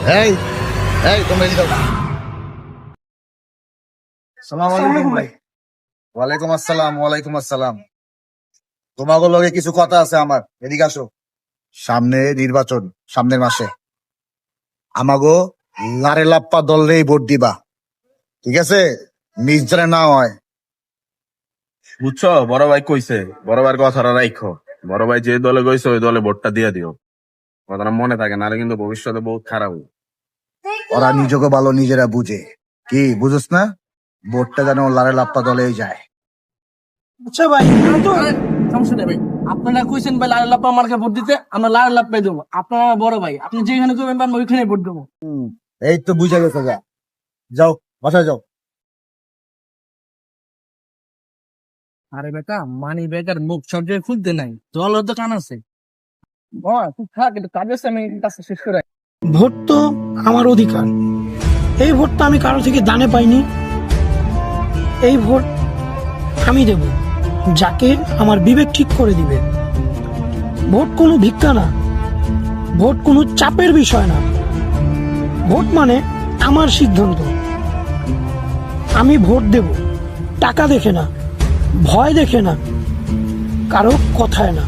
এই এই তোমরা এদিকে দাও। আসসালামু আলাইকুম ভাই। ওয়ালাইকুম আসসালাম, ওয়ালাইকুম আসসালাম। তোমাদের লগে কিছু কথা আছে আমার, এদিকে আসো। সামনে নির্বাচন, সামনের মাসে আমাগো লারে লাপ্পা দলরেই ভোট দিবা, ঠিক আছে? মিস যেন না হয়। বুঝছো, বড় ভাই কইছে, বড় ভাইয়ের কথাটা রাখো। বড় ভাই যে দলে কইছে ওই দলে ভোটটা দিয়ে দিও, কথাটা মনে থাকে, নাহলে কিন্তু ভবিষ্যতে বহুত খারাপ হবে। ওরা নিজকে ভালো নিজেরা বুঝে, কি বুঝছ না? ভোটটা যেন লারে লাপ্পা দলেই যায়। আচ্ছা ভাই, সমস্যা নেই ভাই। আপনারা কইছেন ভাই লাল লাপ্পা মার্কা ভোট দিতে, আমরা লাল লাপ্পাই দেবো। আপনারা বড় ভাই, আপনি যেখানে করবেন আমরা ওইখানে ভোট দেবো। এই তো বুঝে গেছে, যা যাও বাসায় যাও। আরে বেটা, মানি বেটার মুখ সবজায় খুলতে নাই, জল তো কান আছে। তুই থাক, একটু কাজ আছে, আমি কাজটা শেষ করে। ভোট তো আমার অধিকার। এই ভোটটা আমি কারো থেকে দানে পাইনি। এই ভোট আমি দেব যাকে আমার বিবেক ঠিক করে দিবে। ভোট কোনো ভিক্ষা না, ভোট কোনো চাপের বিষয় না। ভোট মানে আমার সিদ্ধান্ত। আমি ভোট দেব টাকা দেখে না, ভয় দেখে না, কারো কথায় না।